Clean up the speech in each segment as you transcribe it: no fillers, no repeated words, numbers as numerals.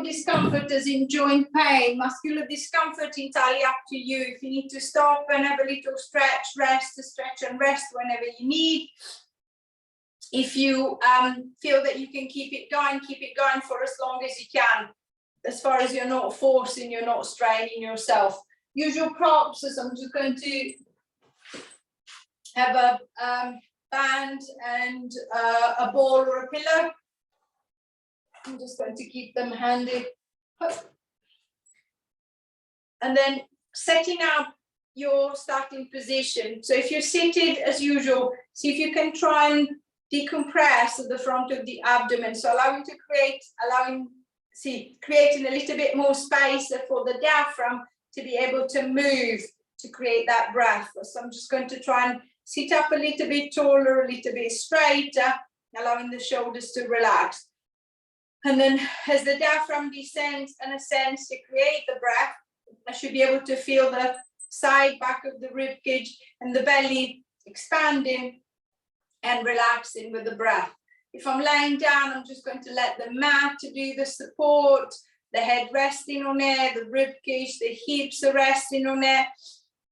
discomfort as in joint pain, muscular discomfort, entirely up to you. If you need to stop and have a little stretch, stretch and rest whenever you need. If you feel that you can keep it going for as long as you can, as far as you're not forcing, you're not straining yourself. Usual props, so I'm just going to have a band and a ball or a pillow. I'm just going to keep them handy. And then setting up your starting position. So if you're seated as usual, see if you can try and decompress at the front of the abdomen. So creating a little bit more space for the diaphragm to be able to move to create that breath. So I'm just going to try and sit up a little bit taller, a little bit straighter, allowing the shoulders to relax. And then as the diaphragm descends and ascends to create the breath, I should be able to feel the side back of the rib cage and the belly expanding and relaxing with the breath. If I'm laying down, I'm just going to let the mat do the support, the head resting on it, the rib cage, the hips are resting on it,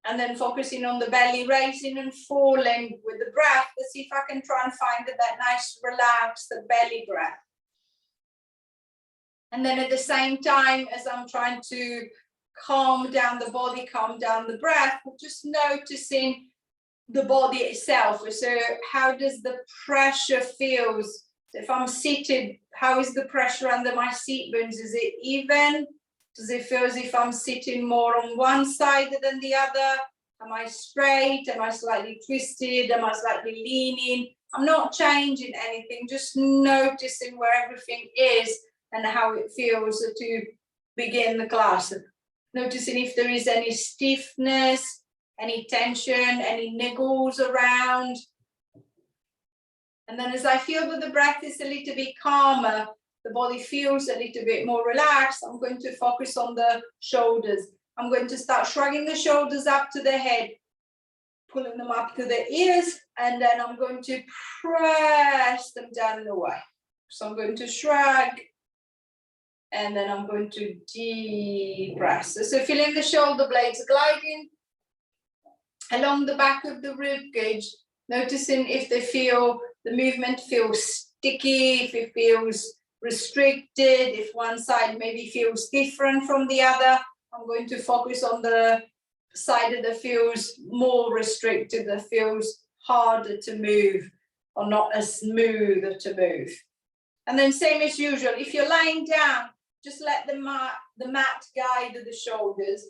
and then focusing on the belly raising and falling with the breath. Let's see if I can try and find that nice relaxed belly breath. And then at the same time, as I'm trying to calm down the body, calm down the breath, just noticing the body itself. So how does the pressure feel? So if I'm seated, how is the pressure under my seat bones? Is it even? Does it feel as if I'm sitting more on one side than the other? Am I straight? Am I slightly twisted? Am I slightly leaning? I'm not changing anything, just noticing where everything is and how it feels to begin the class. Noticing if there is any stiffness, any tension, any niggles around. And then as I feel that the breath is a little bit calmer, the body feels a little bit more relaxed, I'm going to focus on the shoulders. I'm going to start shrugging the shoulders up to the head, pulling them up to the ears, and then I'm going to press them down and away. So I'm going to shrug, and then I'm going to deep press. So feeling the shoulder blades gliding along the back of the rib cage, noticing if they feel, the movement feels sticky, if it feels restricted, if one side maybe feels different from the other. I'm going to focus on the side that feels more restricted, that feels harder to move or not as smooth to move. And then same as usual, if you're lying down, just let the mat guide the shoulders.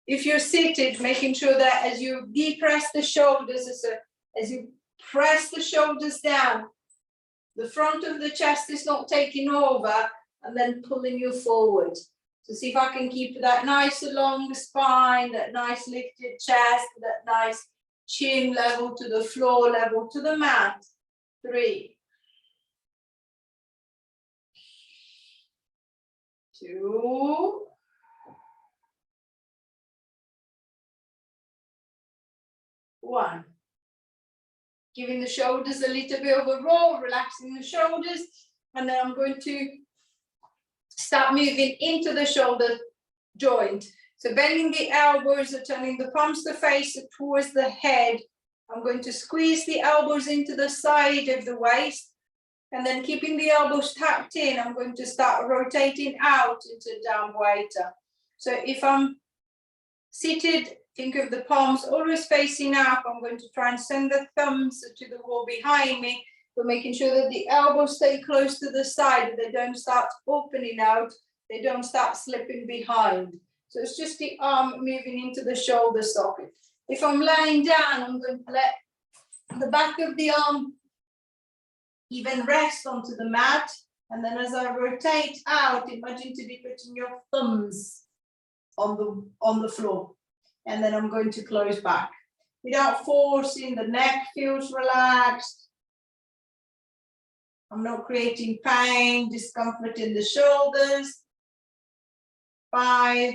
If you're seated, making sure that as you depress the shoulders, as you press the shoulders down, the front of the chest is not taking over and then pulling you forward. So see if I can keep that nice long spine, that nice lifted chest, that nice chin level to the floor, level to the mat. 3, 2, 1. Giving the shoulders a little bit of a roll, relaxing the shoulders, and then I'm going to start moving into the shoulder joint. So bending the elbows, turning the palms to face towards the head. I'm going to squeeze the elbows into the side of the waist, and then keeping the elbows tucked in, I'm going to start rotating out into down waiter. So if I'm seated, think of the palms always facing up. I'm going to try and send the thumbs to the wall behind me, but making sure that the elbows stay close to the side, they don't start opening out, they don't start slipping behind. So it's just the arm moving into the shoulder socket. If I'm lying down, I'm going to let the back of the arm even rest onto the mat. And then as I rotate out, imagine to be putting your thumbs on the floor. And then I'm going to close back. Without forcing, the neck feels relaxed. I'm not creating pain, discomfort in the shoulders. 5.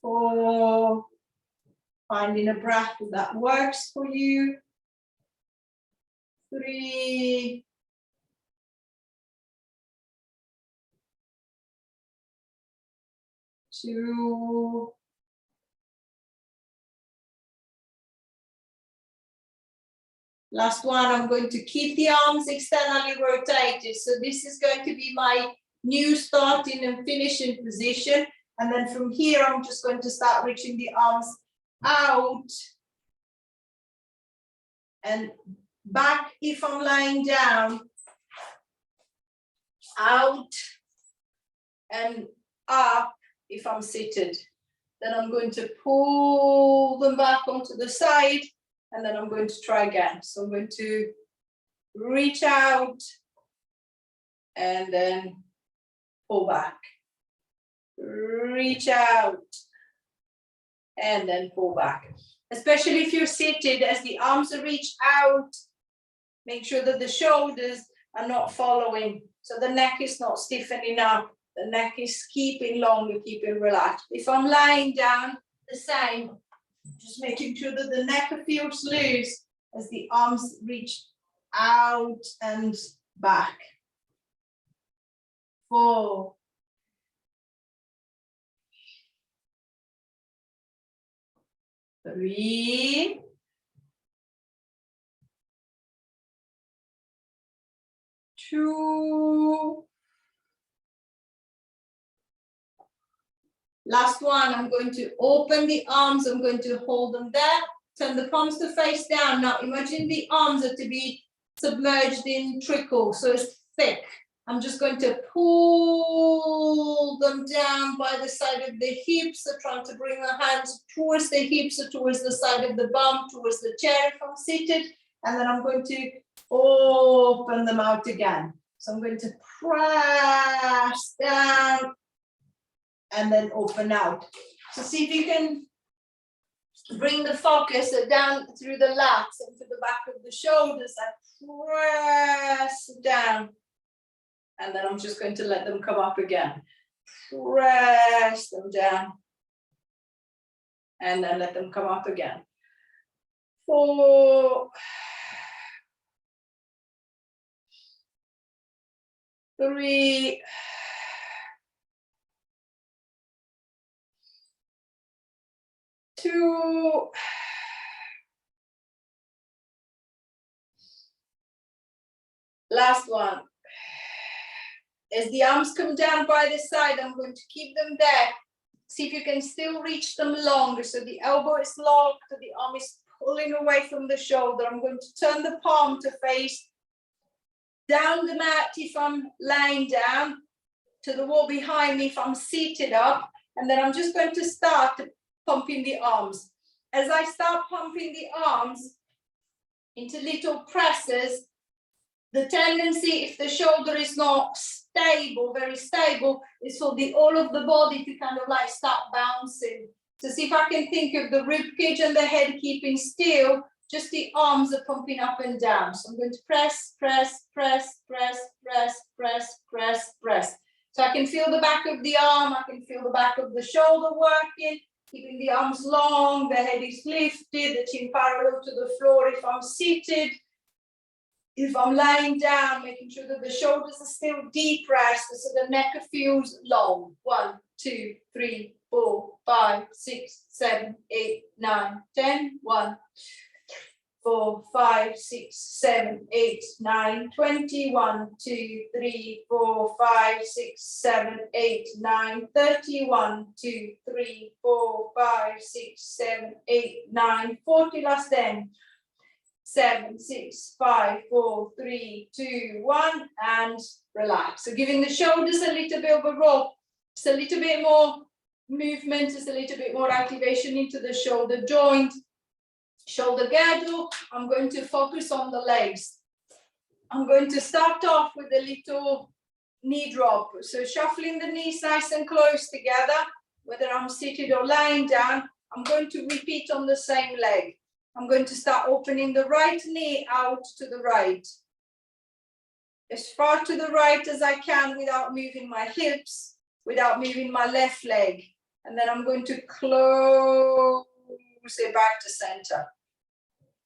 4. Finding a breath that works for you. 3, 2, last one. I'm going to keep the arms externally rotated. So this is going to be my new starting and finishing position. And then from here, I'm just going to start reaching the arms out and back if I'm lying down, out and up if I'm seated. Then I'm going to pull them back onto the side, and then I'm going to try again. So I'm going to reach out and then pull back. Reach out and then pull back. Especially if you're seated, as the arms are reached out, make sure that the shoulders are not following. So the neck is not stiffening up. The neck is keeping longer, keeping relaxed. If I'm lying down, the same. Just making sure that the neck feels loose as the arms reach out and back. 4, 3, 2, last one. I'm going to open the arms. I'm going to hold them there. Turn the palms to face down. Now imagine the arms are to be submerged in trickle, so it's thick. I'm just going to pull them down by the side of the hips. So trying to bring the hands towards the hips or towards the side of the bum, towards the chair if I'm seated. And then I'm going to open them out again. So I'm going to press down and then open out. So see if you can bring the focus down through the lats and to the back of the shoulders and press down. And then I'm just going to let them come up again. Press them down. And then let them come up again. 4, 3, 2, last one. As the arms come down by the side, I'm going to keep them there. See if you can still reach them longer. So the elbow is locked, the arm is pulling away from the shoulder. I'm going to turn the palm to face down the mat if I'm lying down, to the wall behind me if I'm seated up. And then I'm just going to start pumping the arms. As I start pumping the arms into little presses, the tendency, if the shoulder is not stable, very stable, is for the all of the body to kind of like start bouncing. So see if I can think of the rib cage and the head keeping still, just the arms are pumping up and down. So I'm going to press, press, press, press, press, press, press, press. So I can feel the back of the arm, I can feel the back of the shoulder working, keeping the arms long, the head is lifted, the chin parallel to the floor if I'm seated. If I'm lying down, making sure that the shoulders are still depressed so the neck feels long. 1, 2, 3, 4, 5, 6, 7, 8, 9, 10. 1, 4, 5, 6, 7, 8, 9, 20. 1, 2, 3, 4, 5, 6, 7, 8, 9, 30. 1, 2, 3, 4, 5, 6, 7, 8, 9, 40. Last 10. 7, 6, 5, 4, 3, 2, 1, and relax. So giving the shoulders a little bit of a roll, just a little bit more movement, just a little bit more activation into the shoulder joint, shoulder girdle. I'm going to focus on the legs. I'm going to start off with a little knee drop. So shuffling the knees nice and close together, whether I'm seated or lying down. I'm going to repeat on the same leg. I'm going to start opening the right knee out to the right. As far to the right as I can without moving my hips, without moving my left leg. And then I'm going to close it back to center.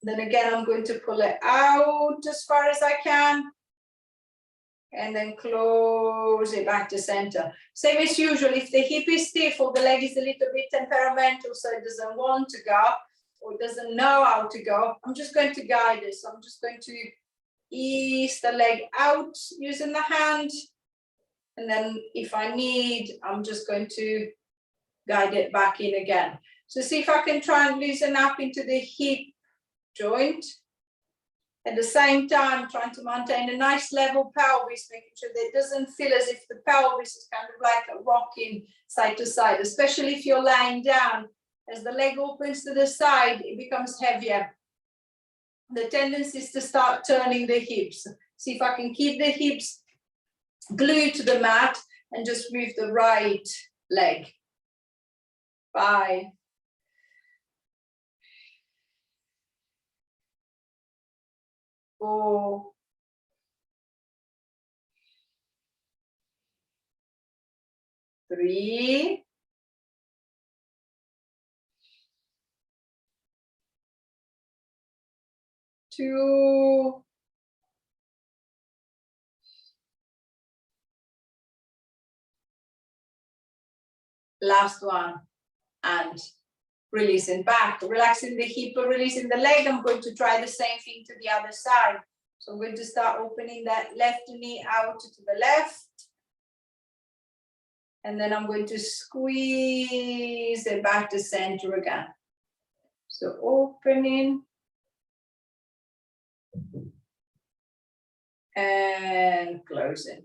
Then again, I'm going to pull it out as far as I can. And then close it back to center. Same as usual, if the hip is stiff or the leg is a little bit temperamental, so it doesn't want to go or doesn't know how to go, I'm just going to guide it. So I'm just going to ease the leg out using the hand. And then if I need, I'm just going to guide it back in again. So see if I can try and loosen up into the hip joint. At the same time, trying to maintain a nice level pelvis, making sure that it doesn't feel as if the pelvis is kind of like a rocking side to side, especially if you're lying down. As the leg opens to the side, it becomes heavier. The tendency is to start turning the hips. See if I can keep the hips glued to the mat and just move the right leg. 5. 4. 3. 2. 1. And releasing back, relaxing the hip, releasing the leg. I'm going to try the same thing to the other side. So I'm going to start opening that left knee out to the left. And then I'm going to squeeze it back to center again. So opening. And closing.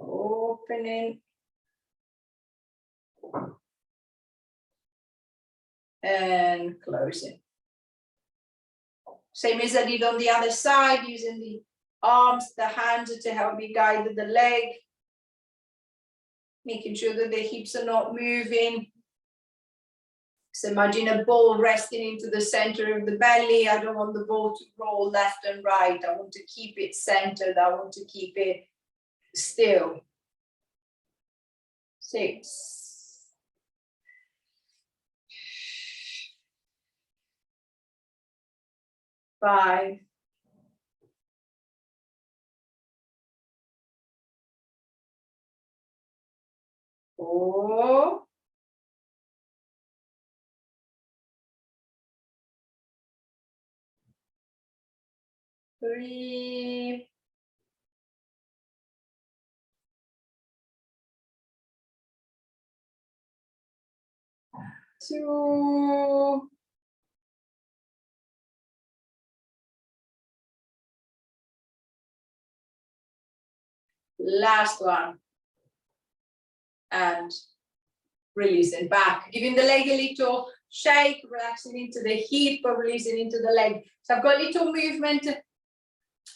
Opening. And closing. Same as I did on the other side, using the arms, the hands to help me guide the leg. Making sure that the hips are not moving. So imagine a ball resting into the center of the belly. I don't want the ball to roll left and right. I want to keep it centered. I want to keep it still. 6. 5. 4. 3. 2. 1. And releasing back, giving the leg a little shake, relaxing into the hip, releasing into the leg. So I've got a little movement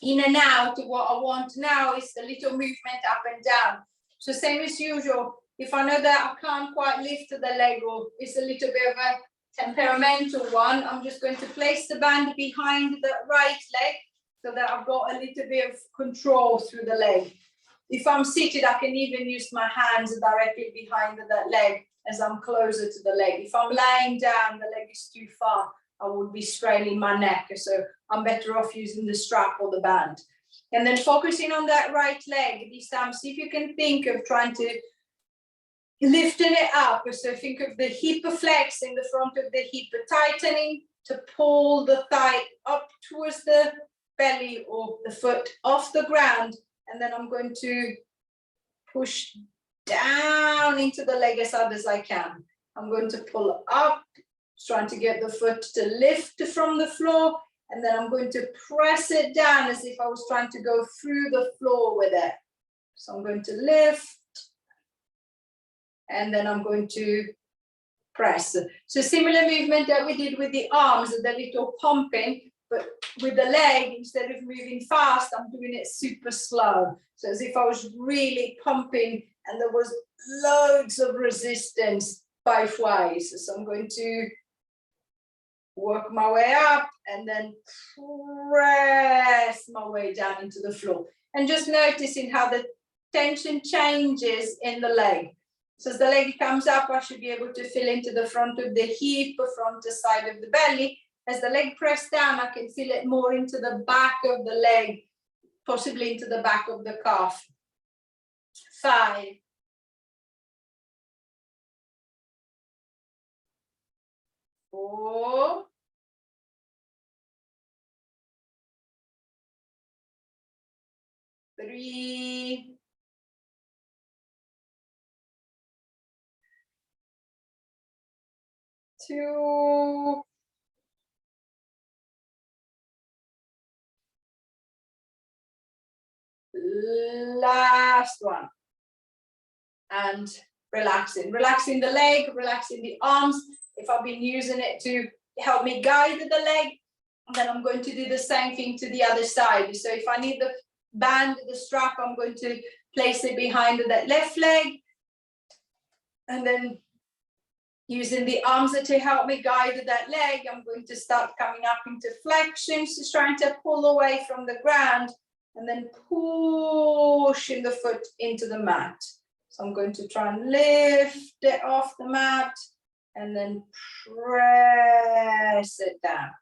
in and out. What I want now is a little movement up and down. So same as usual, if I know that I can't quite lift the leg or it's a little bit of a temperamental one, I'm just going to place the band behind the right leg so that I've got a little bit of control through the leg. If I'm seated, I can even use my hands directly behind that leg as I'm closer to the leg. If I'm lying down, the leg is too far, I would be straining my neck. So I'm better off using the strap or the band. And then focusing on that right leg this time, see if you can think of trying to lifting it up. So think of the hip flex in the front of the hip, tightening to pull the thigh up towards the belly or the foot off the ground. And then I'm going to push down into the leg as hard as I can. I'm going to pull up, trying to get the foot to lift from the floor. And then I'm going to press it down as if I was trying to go through the floor with it. So I'm going to lift. And then I'm going to press. So similar movement that we did with the arms, the little pumping. But with the leg, instead of moving fast, I'm doing it super slow. So as if I was really pumping and there was loads of resistance both ways. So I'm going to work my way up and then press my way down into the floor. And just noticing how the tension changes in the leg. So as the leg comes up, I should be able to feel into the front of the hip, front side of the belly. As the leg press down, I can feel it more into the back of the leg, possibly into the back of the calf. 5, 4, 3, 2, last one. And relaxing the leg, relaxing the arms. If I've been using it to help me guide the leg, then I'm going to do the same thing to the other side. So if I need the band, the strap, I'm going to place it behind that left leg, and then using the arms to help me guide that leg, I'm going to start coming up into flexions, just trying to pull away from the ground, and then pushing the foot into the mat. So I'm going to try and lift it off the mat and then press it down.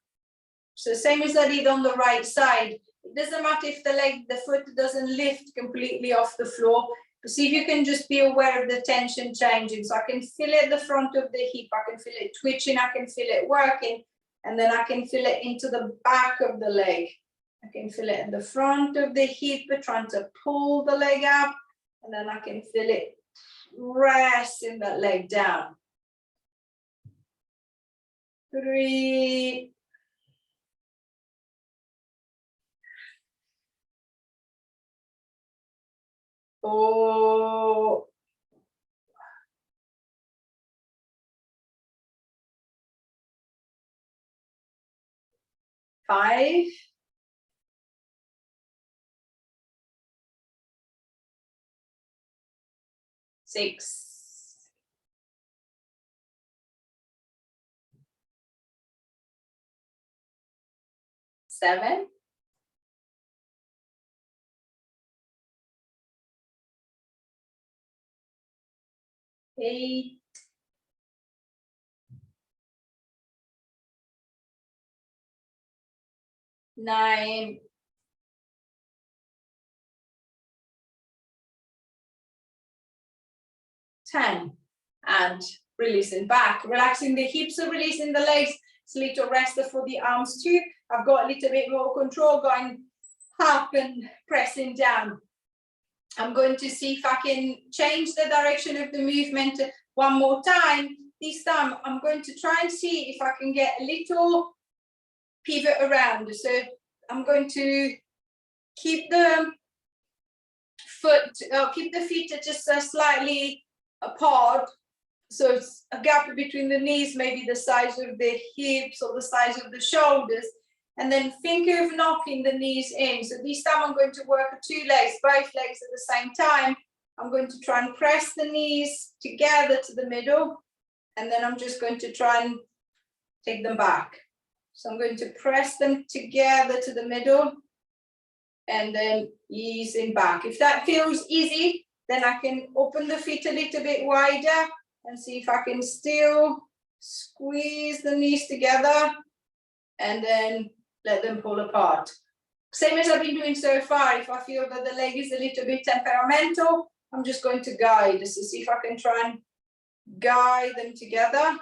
So same as I did on the right side. It doesn't matter if the foot doesn't lift completely off the floor. But see if you can just be aware of the tension changing. So I can feel it at the front of the hip. I can feel it twitching. I can feel it working. And then I can feel it into the back of the leg. I can feel it at the front of the hip, trying to pull the leg up. And then I can feel it pressing that leg down. 3, 4, 5, 6, 7, 8, 9, 10, and releasing back, relaxing the hips and releasing the legs. It's a little rest for the arms too. I've got a little bit more control going up and pressing down. I'm going to see if I can change the direction of the movement one more time. This time I'm going to try and see if I can get a little pivot around. So I'm going to keep the feet just slightly apart. So it's a gap between the knees, maybe the size of the hips or the size of the shoulders. And then think of knocking the knees in. So this time I'm going to work 2 legs, both legs at the same time. I'm going to try and press the knees together to the middle. And then I'm just going to try and take them back. So I'm going to press them together to the middle and then easing back. If that feels easy, then I can open the feet a little bit wider and see if I can still squeeze the knees together and then let them pull apart. Same as I've been doing so far. If I feel that the leg is a little bit temperamental, I'm just going to guide just to see if I can try and guide them together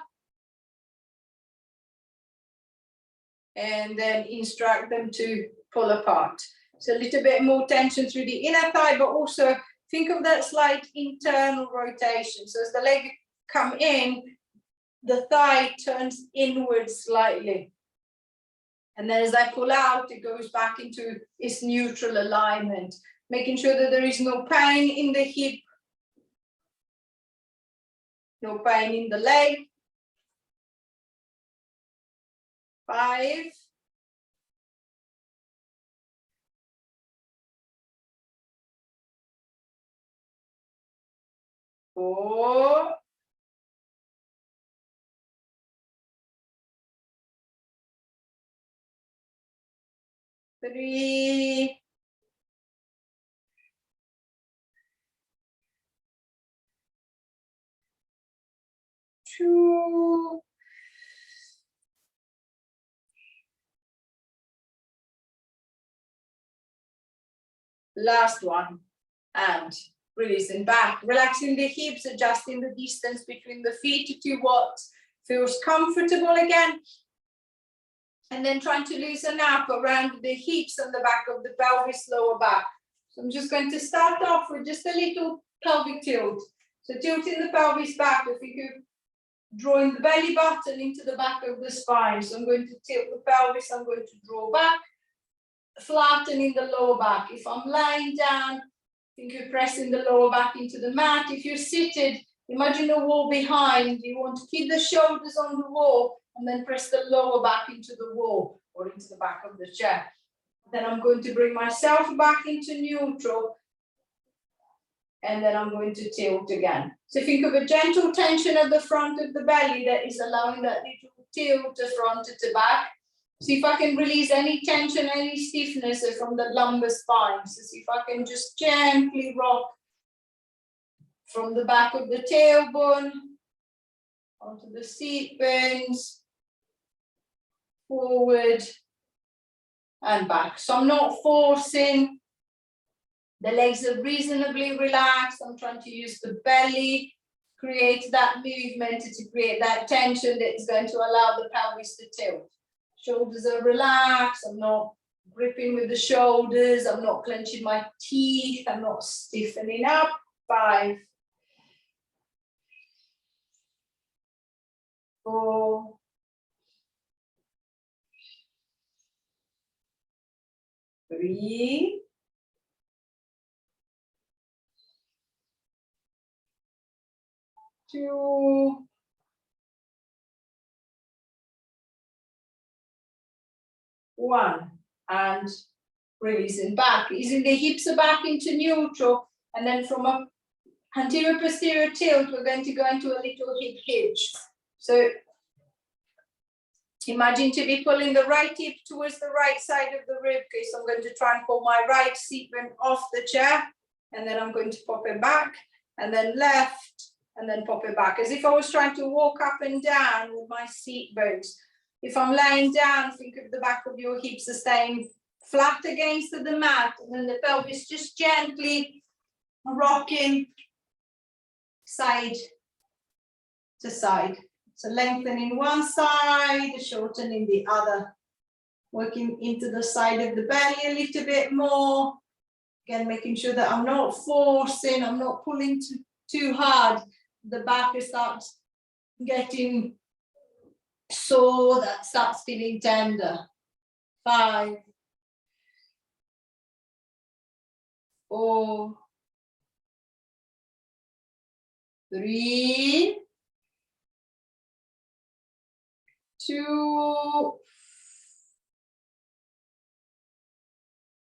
and then instruct them to pull apart. So a little bit more tension through the inner thigh, but also think of that slight internal rotation. So as the leg come in, the thigh turns inward slightly. And then as I pull out, it goes back into its neutral alignment, making sure that there is no pain in the hip, no pain in the leg. 5, 4, 3, 2, Last one, and releasing back, relaxing the hips, adjusting the distance between the feet to what feels comfortable again. And then trying to loosen up around the hips and the back of the pelvis, lower back. So I'm just going to start off with just a little pelvic tilt. So tilting the pelvis back, if you could drawing the belly button into the back of the spine. So I'm going to tilt the pelvis, I'm going to draw back, flattening the lower back. If I'm lying down, I think you're pressing the lower back into the mat. If you're seated, imagine the wall behind. You want to keep the shoulders on the wall and then press the lower back into the wall or into the back of the chair. Then I'm going to bring myself back into neutral. And then I'm going to tilt again. So think of a gentle tension at the front of the belly that is allowing that little tilt to front to back. See if I can release any tension, any stiffness from the lumbar spine. So see if I can just gently rock from the back of the tailbone onto the seat bones, forward and back. So I'm not forcing. The legs are reasonably relaxed. I'm trying to use the belly, create that movement to create that tension that is going to allow the pelvis to tilt. Shoulders are relaxed. I'm not gripping with the shoulders. I'm not clenching my teeth. I'm not stiffening up. 5, 4, 3, 2, 1, and releasing back, easing the hips back into neutral, and then from a anterior posterior tilt, we're going to go into a little hip hinge. So imagine to be pulling the right hip towards the right side of the rib cage. So I'm going to try and pull my right seat bone off the chair, and then I'm going to pop it back, and then left, and then pop it back, as if I was trying to walk up and down with my seat bones. If I'm lying down, think of the back of your hips are staying flat against the mat, and then the pelvis just gently rocking side to side. So lengthening one side, shortening the other, working into the side of the belly a little bit more. Again, making sure that I'm not forcing, I'm not pulling too hard. The back starts getting sore, that starts feeling tender. 5, 4, 3, 2,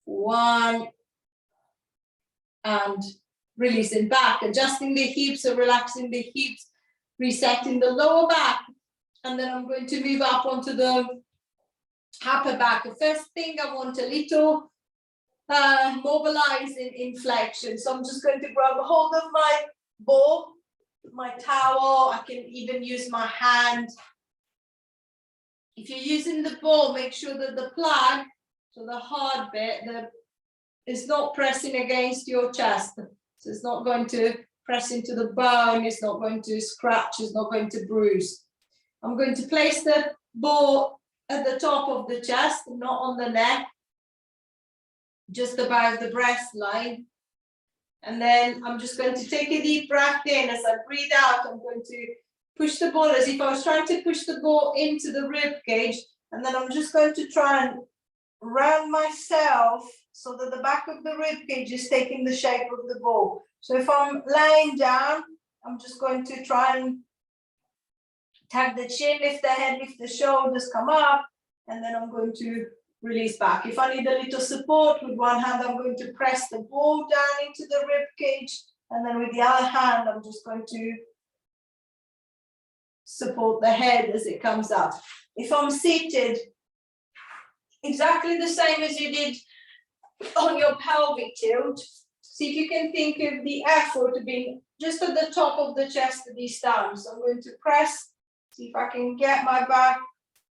1, and releasing back, adjusting the hips or relaxing the hips, resetting the lower back, and then I'm going to move up onto the upper back. The first thing I want a little mobilizing in flexion. So I'm just going to grab a hold of my ball, my towel. I can even use my hand. If you're using the ball, make sure that the plug, so the hard bit, is not pressing against your chest. So it's not going to press into the bone, it's not going to scratch, it's not going to bruise. I'm going to place the ball at the top of the chest, not on the neck, just above the breast line. And then I'm just going to take a deep breath in. As I breathe out, I'm going to push the ball as if I was trying to push the ball into the rib cage. And then I'm just going to try and round myself so that the back of the rib cage is taking the shape of the ball. So if I'm lying down, I'm just going to try and tap the chin, lift the head, lift the shoulders, come up, and then I'm going to release back. If I need a little support with one hand, I'm going to press the ball down into the rib cage, and then with the other hand, I'm just going to support the head as it comes up. If I'm seated, exactly the same as you did on your pelvic tilt. See if you can think of the effort being just at the top of the chest this time. So I'm going to press, see if I can get my back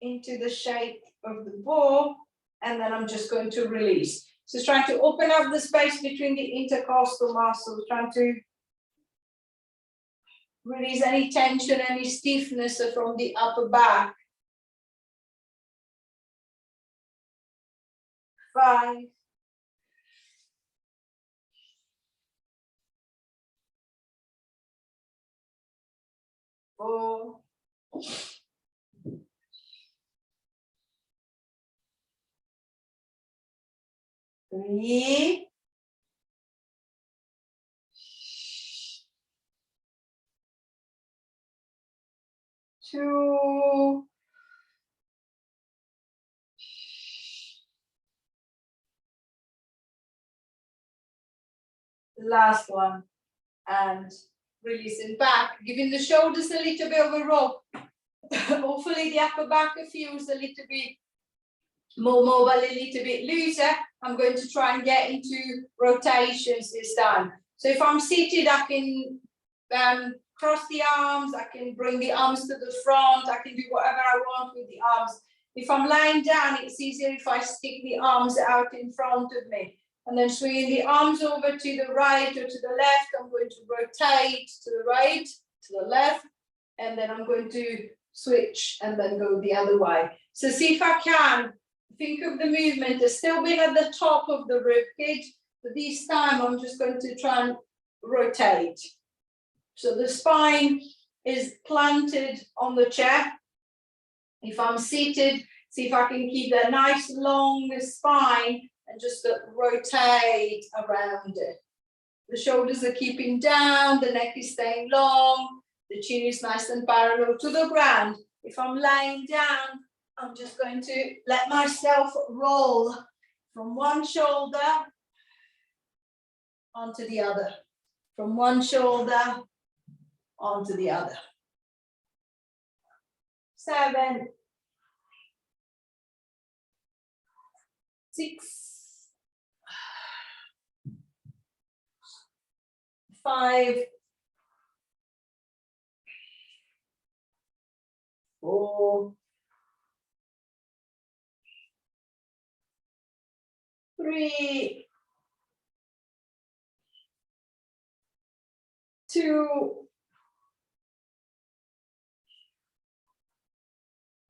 into the shape of the ball, and then I'm just going to release. So trying to open up the space between the intercostal muscles, trying to release any tension, any stiffness from the upper back. 5, 4, 3, 2, last one, and releasing back, giving the shoulders a little bit of a roll. Hopefully the upper back feels a little bit more mobile, a little bit looser. I'm going to try and get into rotations this time. So if I'm seated, I can cross the arms, I can bring the arms to the front, I can do whatever I want with the arms. If I'm lying down, it's easier if I stick the arms out in front of me. And then swinging the arms over to the right or to the left, I'm going to rotate to the right, to the left, and then I'm going to switch and then go the other way. So see if I can think of the movement as still being at the top of the rib cage, but this time I'm just going to try and rotate. So the spine is planted on the chair. If I'm seated, see if I can keep that nice long spine and just rotate around it. The shoulders are keeping down, the neck is staying long, the chin is nice and parallel to the ground. If I'm lying down, I'm just going to let myself roll from one shoulder onto the other, from one shoulder onto the other. 7, 6, 5, 4, 3, 2,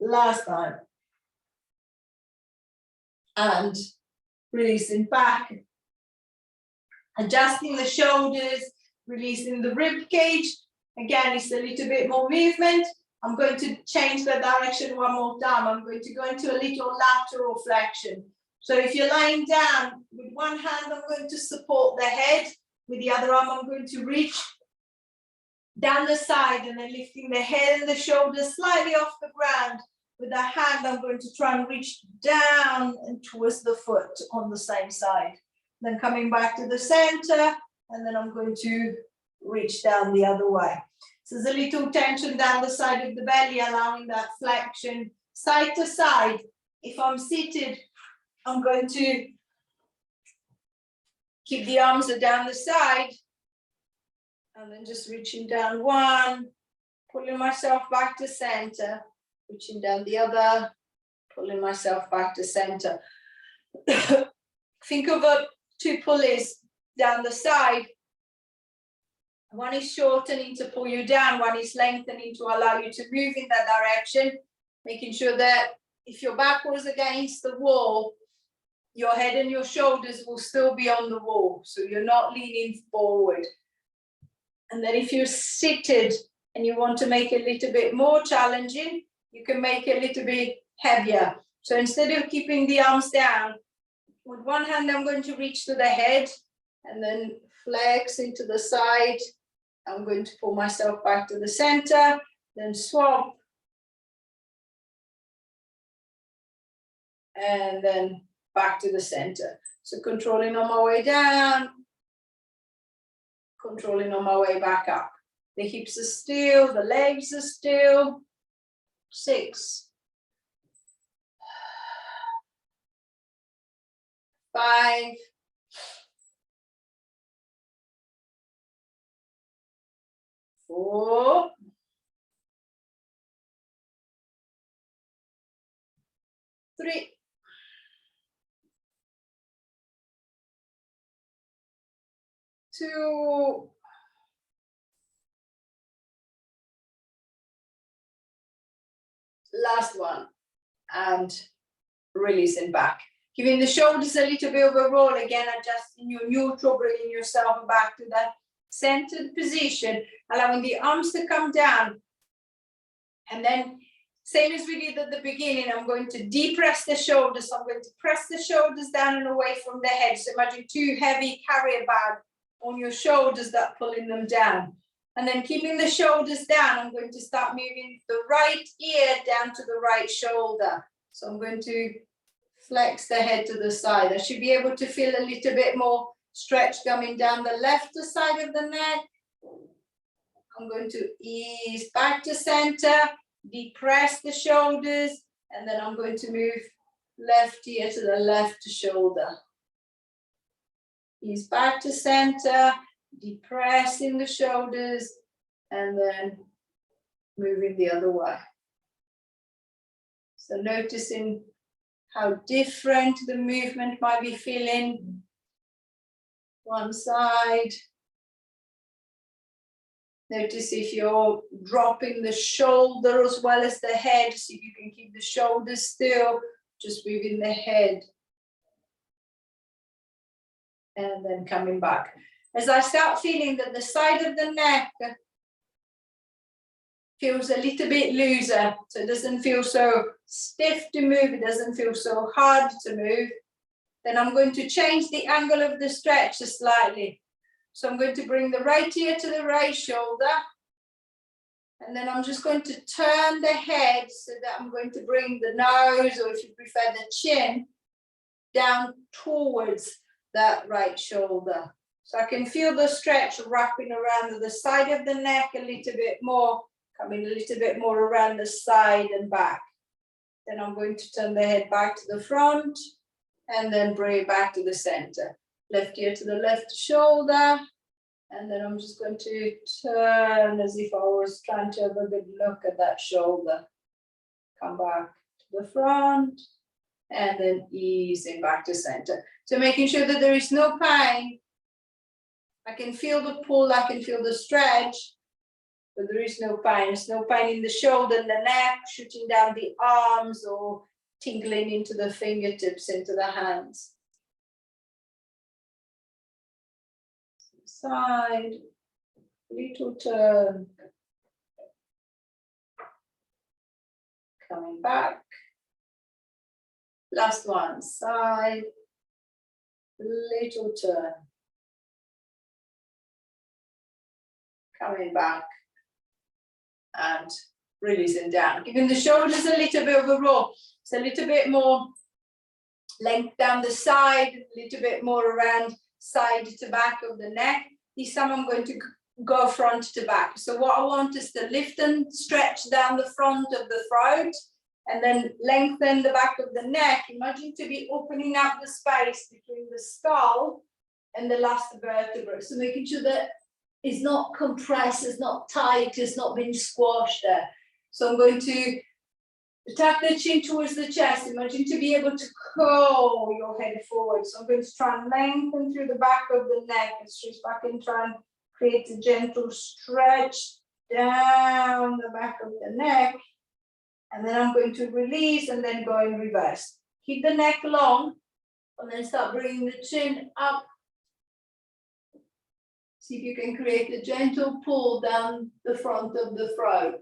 last time, and releasing back, adjusting the shoulders, releasing the rib cage. Again, it's a little bit more movement. I'm going to change the direction one more time. I'm going to go into a little lateral flexion. So if you're lying down, with one hand, I'm going to support the head. With the other arm, I'm going to reach down the side and then lifting the head and the shoulders slightly off the ground. With the hand, I'm going to try and reach down and towards the foot on the same side. Then coming back to the center, and then I'm going to reach down the other way. So there's a little tension down the side of the belly, allowing that flexion side to side. If I'm seated, I'm going to keep the arms down the side, and then just reaching down one, pulling myself back to center, reaching down the other, pulling myself back to center. Think of 2 pulleys down the side. One is shortening to pull you down, one is lengthening to allow you to move in that direction, making sure that if your back was against the wall, your head and your shoulders will still be on the wall, so you're not leaning forward. And then if you're seated and you want to make it a little bit more challenging, you can make it a little bit heavier. So instead of keeping the arms down, with one hand I'm going to reach to the head and then flex into the side. I'm going to pull myself back to the center, then swap, and then back to the center. So controlling on my way down, controlling on my way back up. The hips are still, the legs are still. 6, 5, 4, 3, 2. Last one, and releasing back. Giving the shoulders a little bit of a roll again, adjusting your neutral, bringing yourself back to that centered position, allowing the arms to come down. And then, same as we did at the beginning, I'm going to depress the shoulders. So I'm going to press the shoulders down and away from the head. So imagine 2 heavy carrier bags on your shoulders that pulling them down. And then keeping the shoulders down, I'm going to start moving the right ear down to the right shoulder. So I'm going to flex the head to the side. I should be able to feel a little bit more stretch coming down the left side of the neck. I'm going to ease back to center, depress the shoulders, and then I'm going to move left ear to the left shoulder. Ease back to center, depressing the shoulders, and then moving the other way. So noticing how different the movement might be feeling. One side. Notice if you're dropping the shoulder as well as the head. See if you can keep the shoulders still, just moving the head. And then coming back. As I start feeling that the side of the neck feels a little bit looser, so it doesn't feel so stiff to move, it doesn't feel so hard to move, then I'm going to change the angle of the stretch slightly. So I'm going to bring the right ear to the right shoulder, and then I'm just going to turn the head so that I'm going to bring the nose, or if you prefer the chin, down towards that right shoulder. So I can feel the stretch wrapping around the side of the neck a little bit more, coming a little bit more around the side and back. Then I'm going to turn the head back to the front and then bring it back to the center. Left ear to the left shoulder. And then I'm just going to turn as if I was trying to have a good look at that shoulder. Come back to the front and then easing back to center. So making sure that there is no pain. I can feel the pull, I can feel the stretch, but there is no pain. There's no pain in the shoulder and the neck, shooting down the arms or tingling into the fingertips, into the hands. Side, little turn. Coming back. Last one, side, little turn. Coming back and releasing down. Giving the shoulders a little bit of a roll. It's a little bit more length down the side, a little bit more around side to back of the neck. This time I'm going to go front to back. So what I want is to lift and stretch down the front of the throat and then lengthen the back of the neck. Imagine to be opening up the space between the skull and the last vertebra. So making sure that it's not compressed, it's not tight, it's not being squashed there. So I'm going to tuck the chin towards the chest. Imagine to be able to curl your head forward. So I'm going to try and lengthen through the back of the neck and stretch back and try and create a gentle stretch down the back of the neck. And then I'm going to release and then go in reverse. Keep the neck long and then start bringing the chin up. See if you can create a gentle pull down the front of the throat.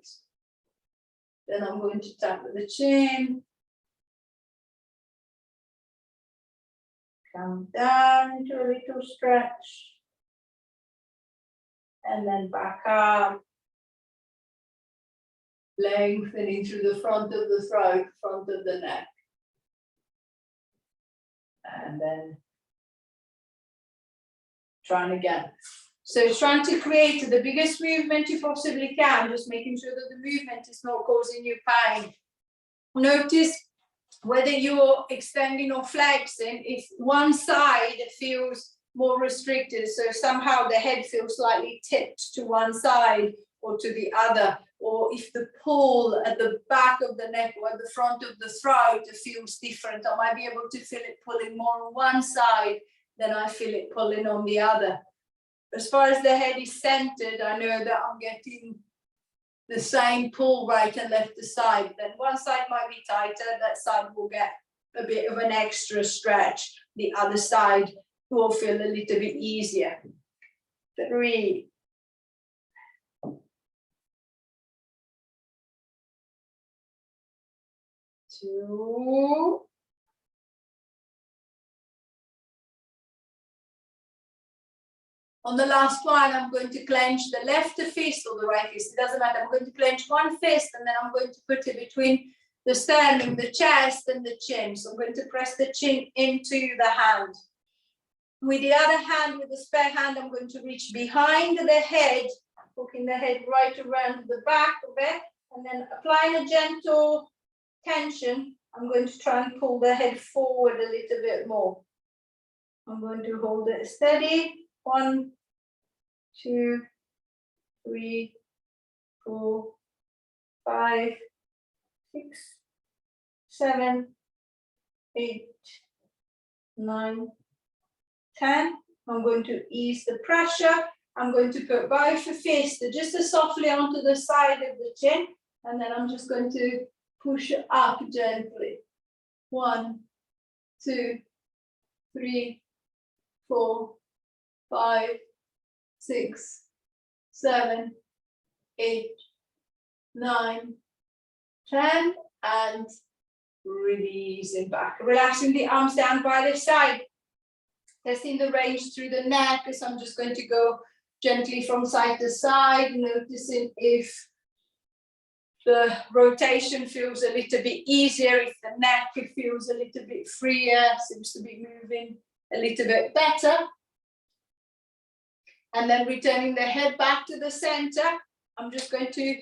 Then I'm going to tap the chin. Come down into a little stretch. And then back up. Lengthening through the front of the throat, front of the neck. And then trying again. So trying to create the biggest movement you possibly can, just making sure that the movement is not causing you pain. Notice whether you're extending or flexing, if one side feels more restricted, so somehow the head feels slightly tipped to one side or to the other, or if the pull at the back of the neck or at the front of the throat feels different, I might be able to feel it pulling more on one side than I feel it pulling on the other. As far as the head is centered, I know that I'm getting the same pull right and left side. Then one side might be tighter, that side will get a bit of an extra stretch. The other side will feel a little bit easier. 3. Two. On the last one, I'm going to clench the left fist or the right fist. It doesn't matter. I'm going to clench one fist and then I'm going to put it between the sternum, the chest, and the chin. So I'm going to press the chin into the hand. With the other hand, with the spare hand, I'm going to reach behind the head, hooking the head right around the back of it, and then applying a gentle tension. I'm going to try and pull the head forward a little bit more. I'm going to hold it steady. 1, 2, 3, 4, 5, 6, 7, 8, 9, 10. I'm going to ease the pressure. I'm going to put both fists just as softly onto the side of the chin, and then I'm just going to push it up gently. 1, 2, 3, 4, 5, 6, 7, 8, 9, 10, and releasing back. Relaxing the arms down by the side. Testing the range through the neck, so I'm just going to go gently from side to side, noticing if the rotation feels a little bit easier, if the neck feels a little bit freer, seems to be moving a little bit better. And then returning the head back to the center, I'm just going to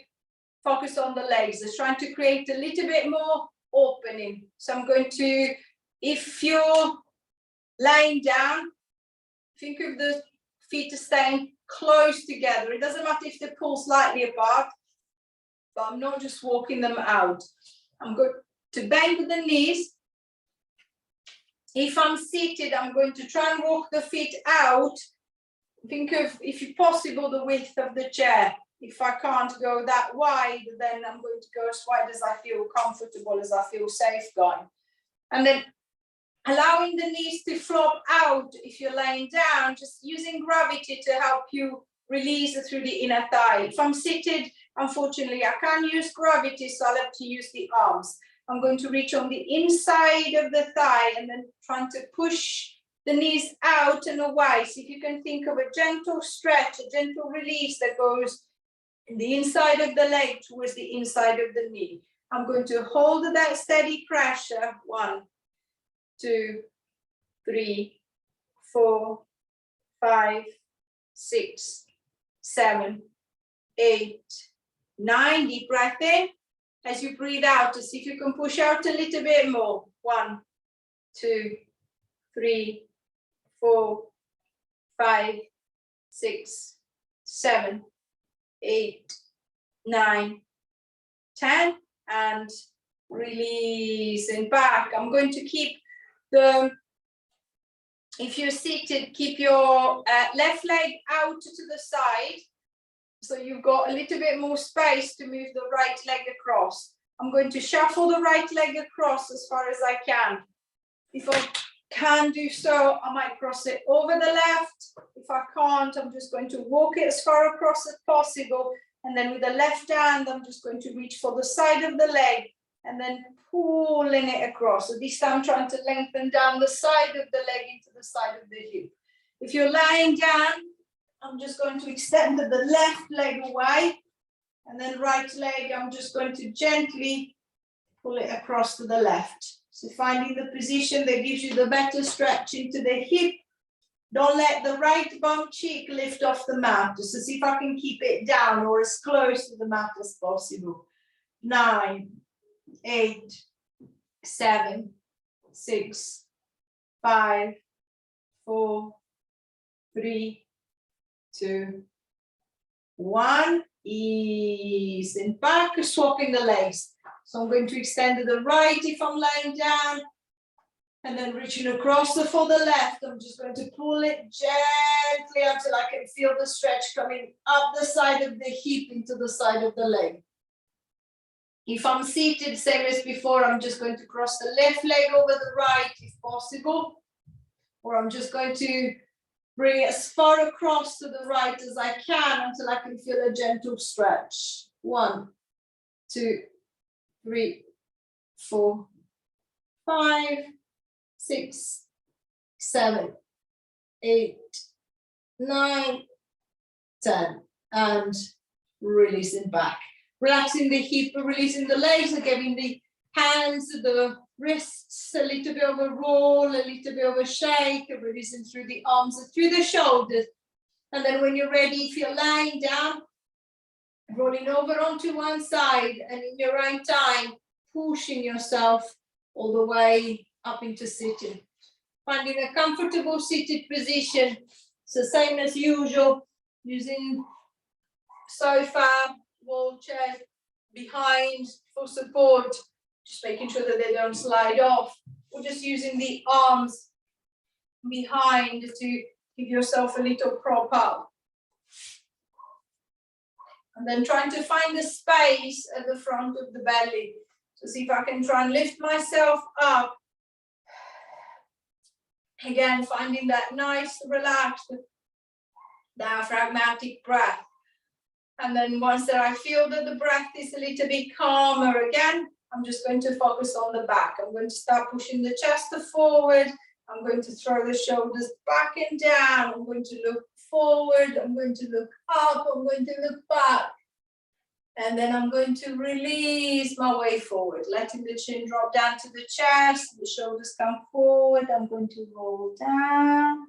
focus on the legs. Just trying to create a little bit more opening. So I'm going to, if you're lying down, think of the feet staying close together. It doesn't matter if they pull slightly apart, but I'm not just walking them out. I'm going to bend the knees. If I'm seated, I'm going to try and walk the feet out. Think of, if possible, the width of the chair. If I can't go that wide, then I'm going to go as wide as I feel comfortable, as I feel safe going. And then allowing the knees to flop out if you're laying down, just using gravity to help you release through the inner thigh. If I'm seated, unfortunately, I can't use gravity, so I'll have to use the arms. I'm going to reach on the inside of the thigh and then trying to push the knees out and away. So if you can think of a gentle stretch, a gentle release that goes in the inside of the leg towards the inside of the knee. I'm going to hold that steady pressure. 1, 2, 3, 4, 5, 6, 7, 8, 9. Deep breath in. As you breathe out, to see if you can push out a little bit more. 1, 2, 3, 4, 5, 6, 7, 8, 9, 10, and releasing back. I'm going to keep the, if you're seated, keep your left leg out to the side, so you've got a little bit more space to move the right leg across. I'm going to shuffle the right leg across as far as I can. If I can do so, I might cross it over the left. If I can't, I'm just going to walk it as far across as possible. And then with the left hand, I'm just going to reach for the side of the leg and then pulling it across. So this time, trying to lengthen down the side of the leg into the side of the hip. If you're lying down, I'm just going to extend the left leg away. And then right leg, I'm just going to gently pull it across to the left. So finding the position that gives you the better stretch into the hip. Don't let the right bum cheek lift off the mat. Just to see if I can keep it down or as close to the mat as possible. 9, 8, 7, 6, 5, 4, 3, 2, 1. Easing back, swapping the legs. So I'm going to extend to the right if I'm lying down, And then reaching across for the left, I'm just going to pull it gently until I can feel the stretch coming up the side of the hip into the side of the leg. If I'm seated, same as before, I'm just going to cross the left leg over the right if possible, or I'm just going to bring it as far across to the right as I can until I can feel a gentle stretch. 1, 2, 3, 4, 5, 6, 7, 8, 9, 10, and releasing back. Relaxing the hip, releasing the legs, and giving the hands, the wrists a little bit of a roll, a little bit of a shake, releasing through the arms and through the shoulders. And then when you're ready, if you're lying down, rolling over onto one side, and in your own time, pushing yourself all the way up into sitting. Finding a comfortable seated position. So same as usual, using sofa, wall chair behind for support, just making sure that they don't slide off, or just using the arms behind to give yourself a little prop up. And then trying to find the space at the front of the belly. So see if I can try and lift myself up. Again, finding that nice, relaxed, diaphragmatic breath. And then once that I feel that the breath is a little bit calmer again, I'm just going to focus on the back. I'm going to start pushing the chest forward. I'm going to throw the shoulders back and down. I'm going to look forward. I'm going to look up. I'm going to look back. And then I'm going to release my way forward, letting the chin drop down to the chest, the shoulders come forward. I'm going to roll down.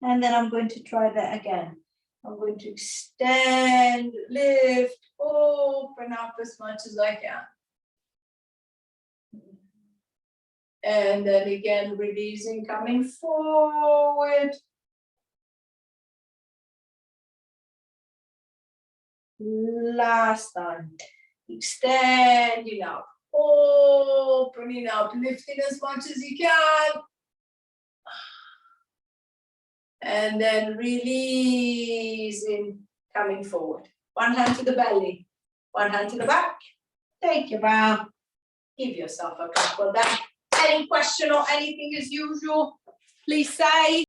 And then I'm going to try that again. I'm going to extend, lift, open up as much as I can. And then again, releasing, coming forward. Last time, extending up, opening up, lifting as much as you can. And then releasing, coming forward. One hand to the belly, one hand to the back. Take your bow. Give yourself a couple of that. Any question or anything as usual, please say.